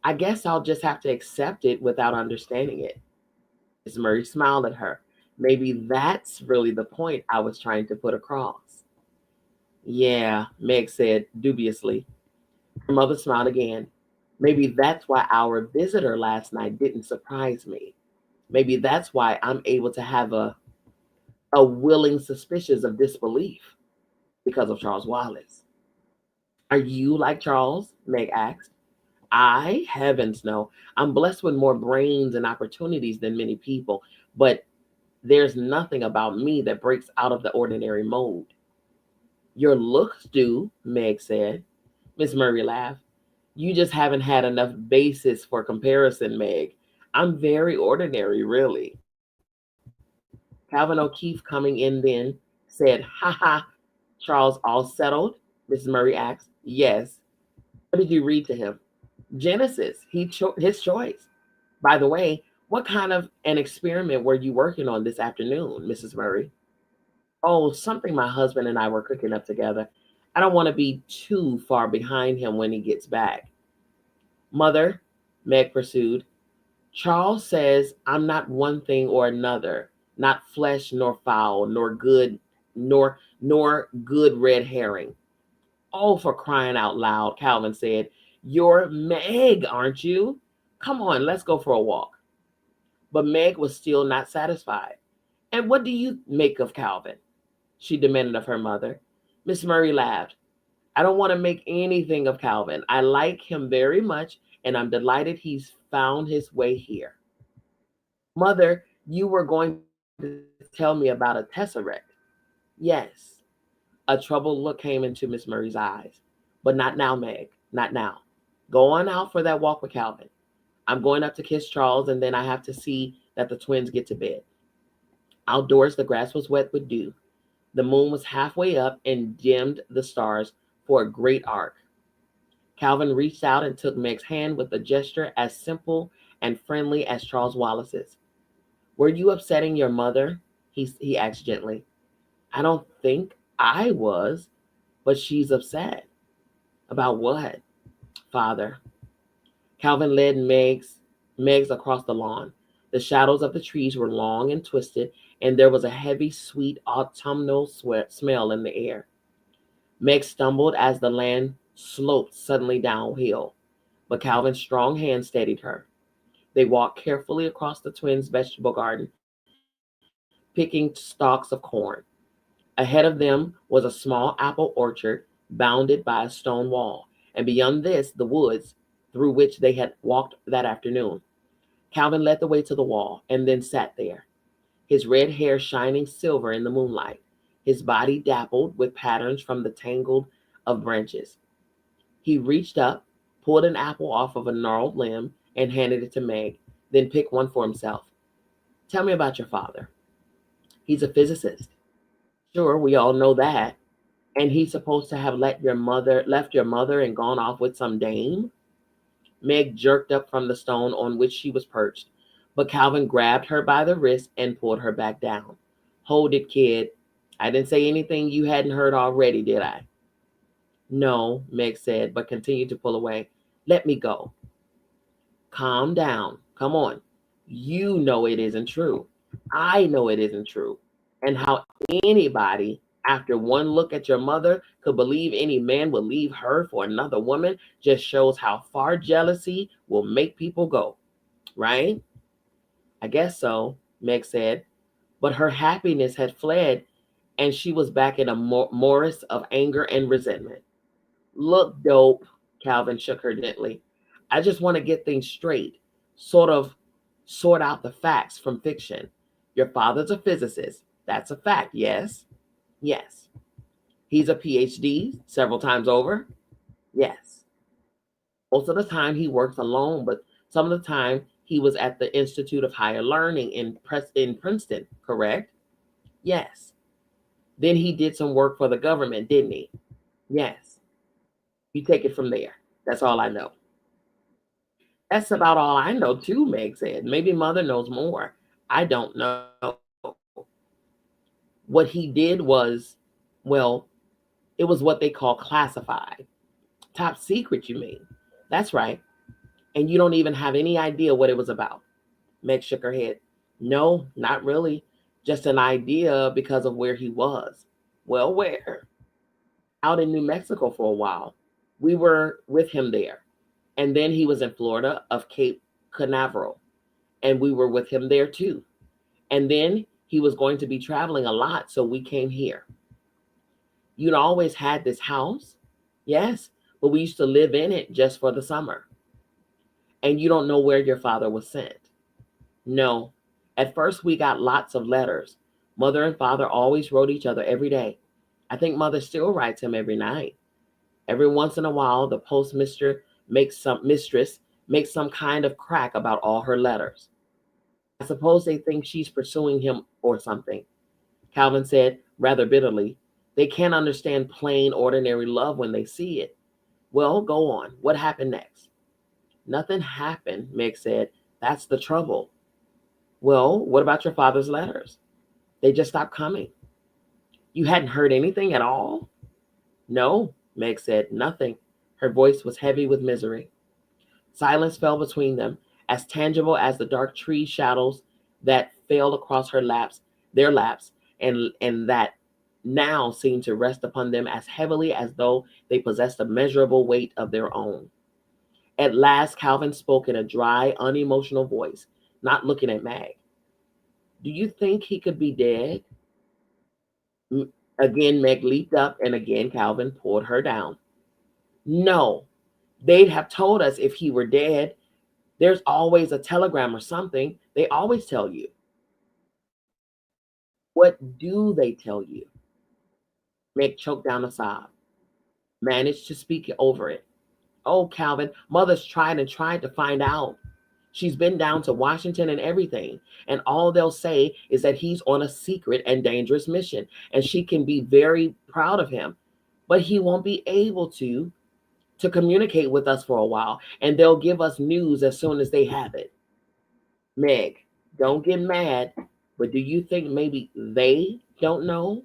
[SPEAKER 1] I guess I'll just have to accept it without understanding it. Miss Murry smiled at her. Maybe that's really the point I was trying to put across. Yeah, Meg said dubiously. Her mother smiled again. Maybe that's why our visitor last night didn't surprise me. Maybe that's why I'm able to have a willing suspicion of disbelief because of Charles Wallace. Are you like Charles? Meg asked. I, heavens no. I'm blessed with more brains and opportunities than many people, but there's nothing about me that breaks out of the ordinary mold. Your looks do, Meg said. Miss Murry laughed. You just haven't had enough basis for comparison, Meg. I'm very ordinary, really. Calvin O'Keefe, coming in then, said, Ha ha, Charles, all settled? Mrs. Murry asked. Yes. What did you read to him? Genesis, his choice. By the way, what kind of an experiment were you working on this afternoon, Mrs. Murry? Oh, something my husband and I were cooking up together. I don't want to be too far behind him when he gets back. Mother, Meg pursued, Charles says I'm not one thing or another, not flesh nor fowl, nor good red herring. Oh, for crying out loud, Calvin said. You're Meg, aren't you? Come on, let's go for a walk. But Meg was still not satisfied. And what do you make of Calvin? She demanded of her mother. Miss Murry laughed. I don't want to make anything of Calvin. I like him very much, and I'm delighted he's found his way here. Mother, you were going to tell me about a tesseract. Yes. A troubled look came into Miss Murray's eyes. But not now, Meg. Not now. Go on out for that walk with Calvin. I'm going up to kiss Charles, and then I have to see that the twins get to bed. Outdoors, the grass was wet with dew. The moon was halfway up and dimmed the stars for a great arc. Calvin reached out and took Meg's hand with a gesture as simple and friendly as Charles Wallace's. Were you upsetting your mother? He asked gently. I don't think I was, but she's upset. About what? Father. Calvin led Meg's across the lawn. The shadows of the trees were long and twisted, and there was a heavy, sweet autumnal smell in the air. Meg stumbled as the land sloped suddenly downhill, but Calvin's strong hand steadied her. They walked carefully across the twins' vegetable garden, picking stalks of corn. Ahead of them was a small apple orchard bounded by a stone wall, and beyond this, the woods through which they had walked that afternoon. Calvin led the way to the wall and then sat there, his red hair shining silver in the moonlight, his body dappled with patterns from the tangle of branches. He reached up, pulled an apple off of a gnarled limb, and handed it to Meg, then picked one for himself. Tell me about your father. He's a physicist. Sure, we all know that. And he's supposed to have left your mother and gone off with some dame? Meg jerked up from the stone on which she was perched, But Calvin grabbed her by the wrist and pulled her back down. Hold it, kid. I didn't say anything you hadn't heard already, did I? No, Meg said, but continued to pull away. Let me go. Calm down. Come on. You know it isn't true. I know it isn't true. And how anybody, after one look at your mother, could believe any man would leave her for another woman just shows how far jealousy will make people go, right? I guess so, Meg said. But her happiness had fled, and she was back in a morass of anger and resentment. Look, dope, Calvin shook her gently. I just want to get things straight, sort of sort out the facts from fiction. Your father's a physicist. That's a fact, yes? Yes. He's a PhD several times over? Yes. Most of the time he works alone, but some of the time he was at the Institute of Higher Learning in Princeton, correct? Yes. Then he did some work for the government, didn't he? Yes. You take it from there. That's all I know. That's about all I know too, Meg said. Maybe mother knows more. I don't know. What he did was, well, it was what they call classified. Top secret, you mean? That's right. And you don't even have any idea what it was about. Meg shook her head. No, not really. Just an idea because of where he was. Well, where? Out in New Mexico for a while. We were with him there. And then he was in Florida of Cape Canaveral. And we were with him there too. And then he was going to be traveling a lot, so we came here. You'd always had this house? Yes, but we used to live in it just for the summer. And you don't know where your father was sent? No. At first, we got lots of letters. Mother and father always wrote each other every day. I think mother still writes him every night. Every once in a while, the postmistress makes some kind of crack about all her letters. I suppose they think she's pursuing him or something. Calvin said rather bitterly. They can't understand plain, ordinary love when they see it. Well, go on. What happened next? Nothing happened, Meg said. That's the trouble. Well, what about your father's letters? They just stopped coming. You hadn't heard anything at all? No, Meg said. Nothing. Her voice was heavy with misery. Silence fell between them, as tangible as the dark tree shadows that fell across their laps, and that now seemed to rest upon them as heavily as though they possessed a measurable weight of their own. At last, Calvin spoke in a dry, unemotional voice, not looking at Mag. Do you think he could be dead? Again, Meg leaped up, and again, Calvin pulled her down. No, they'd have told us if he were dead. There's always a telegram or something. They always tell you. What do they tell you? Meg choked down a sob, managed to speak over it. Oh, Calvin, mother's tried and tried to find out. She's been down to Washington and everything, and all they'll say is that he's on a secret and dangerous mission, and she can be very proud of him, but he won't be able to communicate with us for a while, and they'll give us news as soon as they have it. Meg, don't get mad, but do you think maybe they don't know?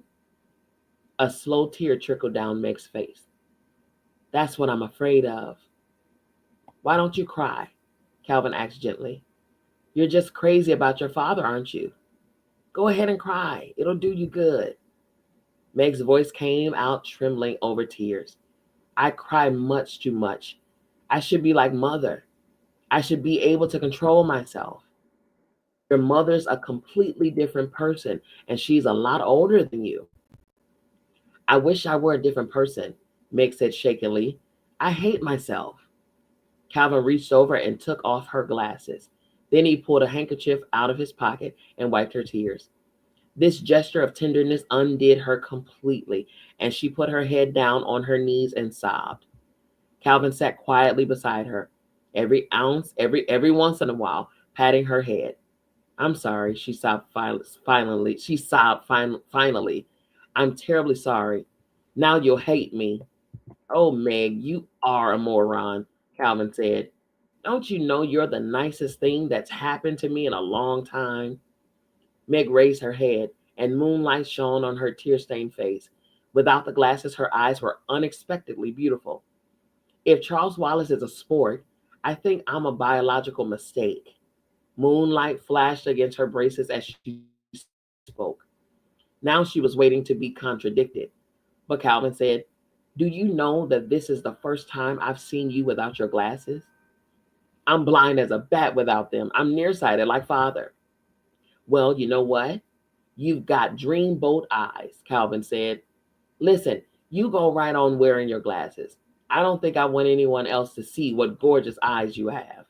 [SPEAKER 1] A slow tear trickled down Meg's face. That's what I'm afraid of. Why don't you cry? Calvin asked gently. You're just crazy about your father, aren't you? Go ahead and cry. It'll do you good. Meg's voice came out trembling over tears. I cry much too much. I should be like mother. I should be able to control myself. Your mother's a completely different person, and she's a lot older than you. I wish I were a different person, Meg said shakily. I hate myself. Calvin reached over and took off her glasses. Then he pulled a handkerchief out of his pocket and wiped her tears. This gesture of tenderness undid her completely, and she put her head down on her knees and sobbed. Calvin sat quietly beside her, every once in a while, patting her head. I'm sorry, she sobbed finally. Finally. I'm terribly sorry. Now you'll hate me. Oh, Meg, you are a moron, Calvin said. Don't you know you're the nicest thing that's happened to me in a long time? Meg raised her head, and moonlight shone on her tear-stained face. Without the glasses, her eyes were unexpectedly beautiful. If Charles Wallace is a sport, I think I'm a biological mistake. Moonlight flashed against her braces as she spoke. Now she was waiting to be contradicted. But Calvin said, "Do you know that this is the first time I've seen you without your glasses? I'm blind as a bat without them. I'm nearsighted like father." "Well, you know what? You've got dreamboat eyes," Calvin said. "Listen, you go right on wearing your glasses. I don't think I want anyone else to see what gorgeous eyes you have."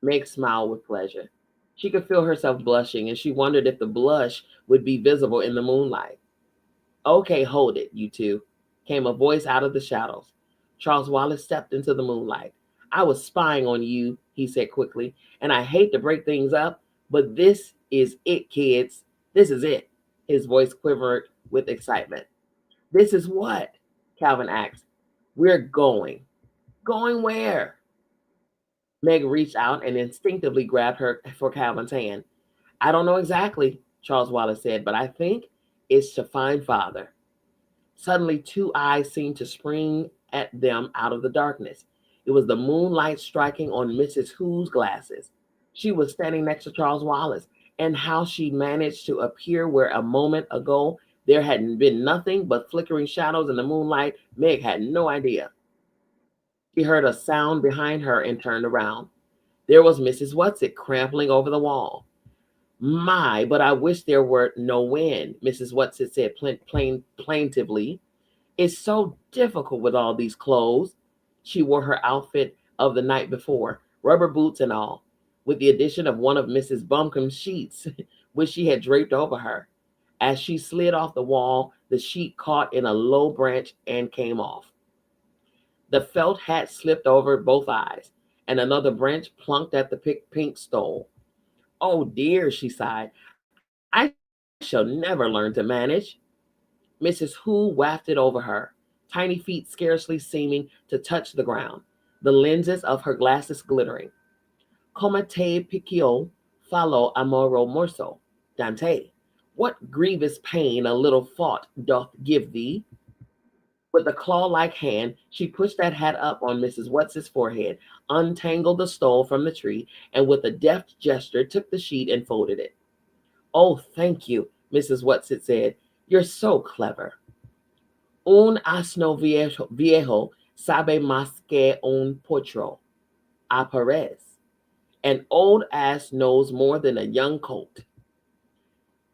[SPEAKER 1] Meg smiled with pleasure. She could feel herself blushing, and she wondered if the blush would be visible in the moonlight. "Okay, hold it, you two," came a voice out of the shadows. Charles Wallace stepped into the moonlight. "I was spying on you," he said quickly, "and I hate to break things up, but this is it, kids. This is it." His voice quivered with excitement. "This is what?" Calvin asked. "We're going." "Going where?" Meg reached out and instinctively grabbed her for Calvin's hand. "I don't know exactly," Charles Wallace said, "but I think it's to find father." Suddenly, two eyes seemed to spring at them out of the darkness. It was the moonlight striking on Mrs. Who's glasses. She was standing next to Charles Wallace, and how she managed to appear where a moment ago there had been nothing but flickering shadows in the moonlight, Meg had no idea. She heard a sound behind her and turned around. There was Mrs. Whatsit trampling over the wall. "My, but I wish there were no wind," Mrs. Whatsit said plaintively. "It's so difficult with all these clothes." She wore her outfit of the night before, rubber boots and all, with the addition of one of Mrs. Buncombe's sheets, which she had draped over her. As she slid off the wall, the sheet caught in a low branch and came off. The felt hat slipped over both eyes, and another branch plunked at the pink stole. "Oh dear," she sighed, "I shall never learn to manage." Mrs. Who wafted over her, tiny feet scarcely seeming to touch the ground, the lenses of her glasses glittering. "Come te picchio fallo amoro morso, Dante. What grievous pain a little thought doth give thee." With a claw-like hand, she pushed that hat up on Mrs. Whats's forehead, untangled the stole from the tree, and with a deft gesture took the sheet and folded it. "Oh, thank you," Mrs. Whatsit said. "You're so clever." "Un asno viejo sabe más que un potro, a Perez." "An old ass knows more than a young colt."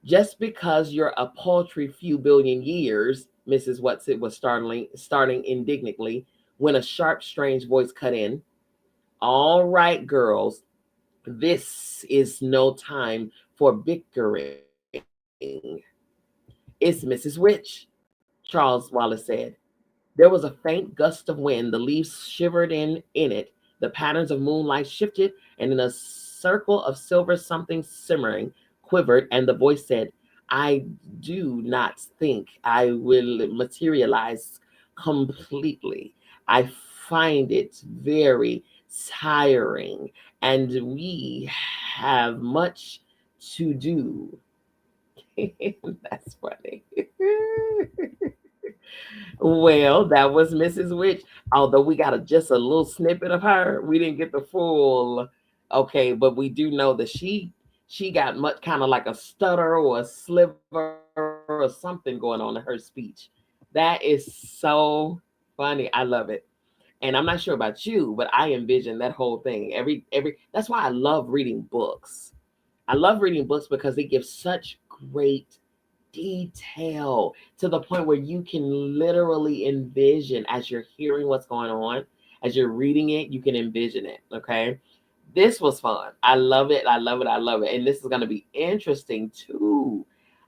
[SPEAKER 1] "Just because you're a paltry few billion years," Mrs. Whatsit was starting indignantly, when a sharp, strange voice cut in. "All right, girls, this is no time for bickering. It's Mrs. Rich," Charles Wallace said. There was a faint gust of wind, the leaves shivered in it, the patterns of moonlight shifted, and in a circle of silver something simmering quivered, and the voice said, "I do not think I will materialize completely. I find it very tiring, and we have much to do." That's funny. Well, that was Mrs. Witch. Although we got just a little snippet of her, we didn't get the full. Okay, but we do know that she got much kind of like a stutter or a sliver or something going on in her speech. That is so funny. I love it. And I'm not sure about you, but I envision that whole thing. Every That's why I love reading books. I love reading books because they give such great detail to the point where you can literally envision as you're hearing what's going on, as you're reading it, you can envision it. Okay. This was fun. I love it. I love it. I love it. And this is going to be interesting too.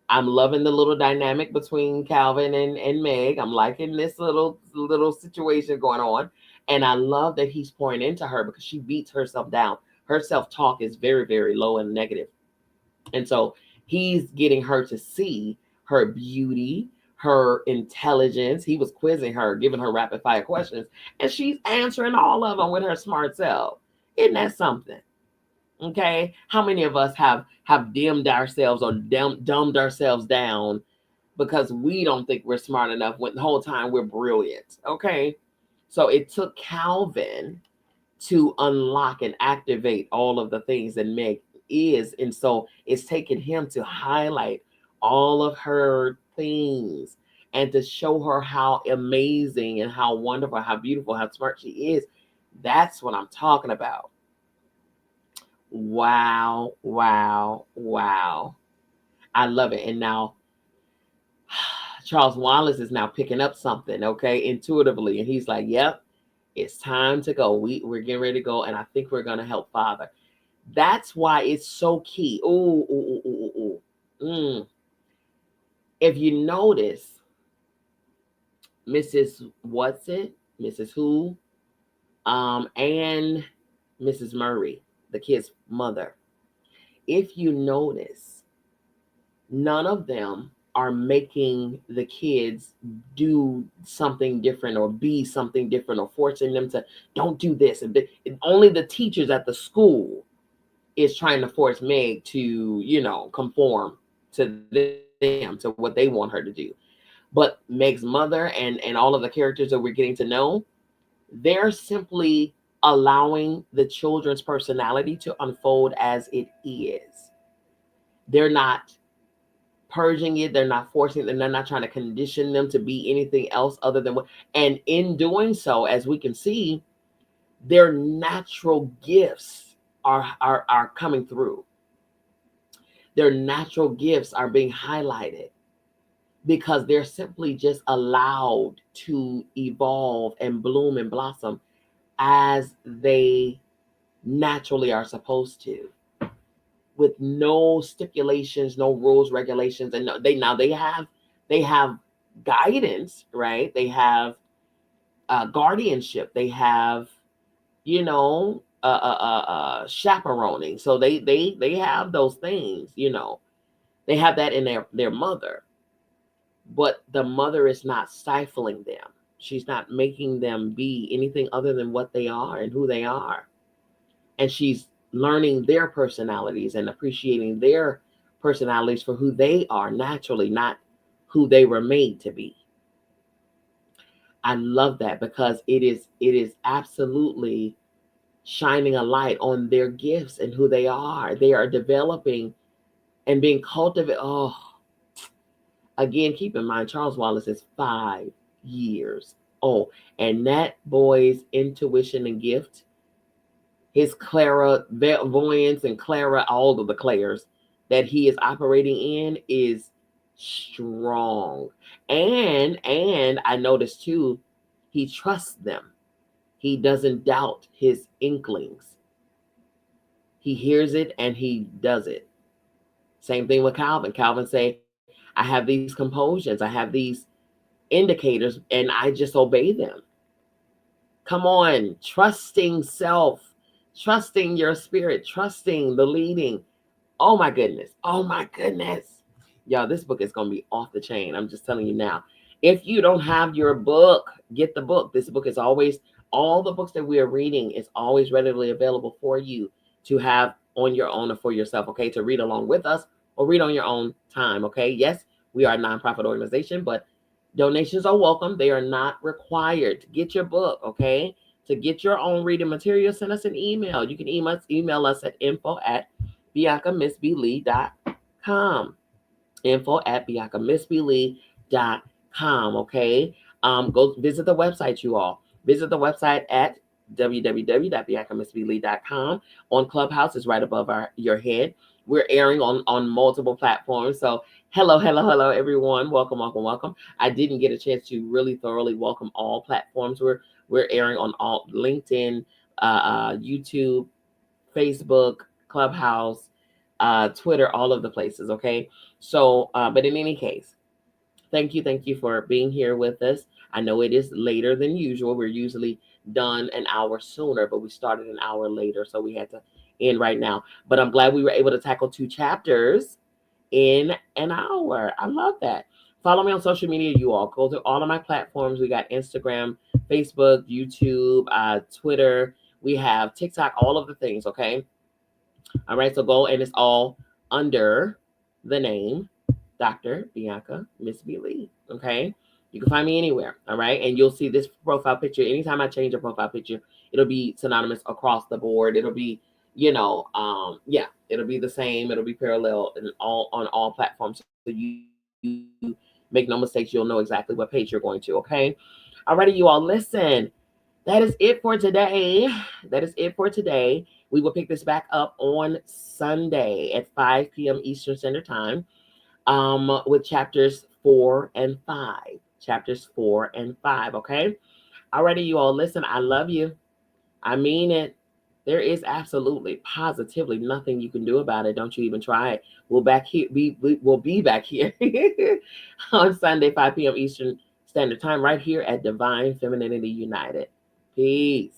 [SPEAKER 1] I'm loving the little dynamic between Calvin and Meg. I'm liking this little situation going on. And I love that he's pouring into her because she beats herself down. Her self-talk is very, very low and negative. And so he's getting her to see her beauty, her intelligence. He was quizzing her, giving her rapid fire questions, and she's answering all of them with her smart self. Isn't that something? Okay. How many of us have dimmed ourselves or dumbed ourselves down because we don't think we're smart enough when the whole time we're brilliant? Okay. So it took Calvin to unlock and activate all of the things that Meg is. And so it's taken him to highlight all of her things and to show her how amazing and how wonderful, how beautiful, how smart she is. That's what I'm talking about. Wow, wow, wow. I love it. And now Charles Wallace is now picking up something, okay, intuitively. And he's like, yep, it's time to go. We're getting ready to go. And I think we're going to help Father. That's why it's so key. Ooh, ooh, ooh, ooh, ooh. If you notice, Mrs. What's it? Mrs. Who? And Mrs. Murry, the kid's mother. If you notice, none of them are making the kids do something different or be something different or forcing them to don't do this. And only the teachers at the school is trying to force Meg to, conform to them, to what they want her to do. But Meg's mother and all of the characters that we're getting to know, they're simply allowing the children's personality to unfold as it is. They're not purging it, they're not forcing it, they're not trying to condition them to be anything else other than what. And in doing so, as we can see, their natural gifts are coming through. Their natural gifts are being highlighted because they're simply just allowed to evolve and bloom and blossom as they naturally are supposed to, with no stipulations, no rules, regulations. And they have guidance, right? They have guardianship. They have, chaperoning. So they have those things. They have that in their mother, but the mother is not stifling them. She's not making them be anything other than what they are and who they are. And she's learning their personalities and appreciating their personalities for who they are naturally, not who they were made to be. I love that because it is absolutely shining a light on their gifts and who they are. They are developing and being cultivated. Oh, again, keep in mind, Charles Wallace is 5 years old. And that boy's intuition and gift, his clairvoyance and all of the clairs that he is operating in is strong. And I noticed too, he trusts them. He doesn't doubt his inklings. He hears it and he does it. Same thing with Calvin. Calvin say, I have these compulsions, I have these indicators, and I just obey them. Come on, trusting self, trusting your spirit, trusting the leading. Oh my goodness. Oh my goodness. Y'all, this book is going to be off the chain. I'm just telling you now. If you don't have your book, get the book. This book is always, all the books that we are reading is always readily available for you to have on your own or for yourself, okay? To read along with us or read on your own time, okay? Yes, we are a nonprofit organization, but donations are welcome. They are not required. To get your book, okay? To get your own reading material, send us an email. You can email us at info@biancamissblee.com. info@biancamissblee.com, okay? Go visit the website, you all. Visit the website at www.biancamissblee.com. On Clubhouse is right above your head. We're airing on multiple platforms. So hello, everyone. Welcome. I didn't get a chance to really thoroughly welcome all platforms. We're airing on all LinkedIn, YouTube, Facebook, Clubhouse, Twitter, all of the places. Okay. So, but in any case, thank you for being here with us. I know it is later than usual. We're usually done an hour sooner, but we started an hour later, so we had to end right now. But I'm glad we were able to tackle 2 chapters in an hour. I love that. Follow me on social media, you all. Go to all of my platforms. We got Instagram, Facebook, YouTube, Twitter. We have TikTok, all of the things, okay? All right, so go, and it's all under the name Dr. Bianca Miss B. Lee, okay? You can find me anywhere, all right? And you'll see this profile picture. Anytime I change a profile picture, it'll be synonymous across the board. It'll be, yeah, it'll be the same. It'll be parallel and all on all platforms. So you make no mistakes. You'll know exactly what page you're going to, okay? Alrighty, you all, listen. That is it for today. That is it for today. We will pick this back up on Sunday at 5 p.m. Eastern Standard Time with chapters 4 and 5. Chapters 4 and 5, okay? Alrighty, you all, listen, I love you. I mean it. There is absolutely, positively nothing you can do about it. Don't you even try it. We'll be back here on Sunday, 5 p.m. Eastern Standard Time, right here at Divine Femininity United. Peace.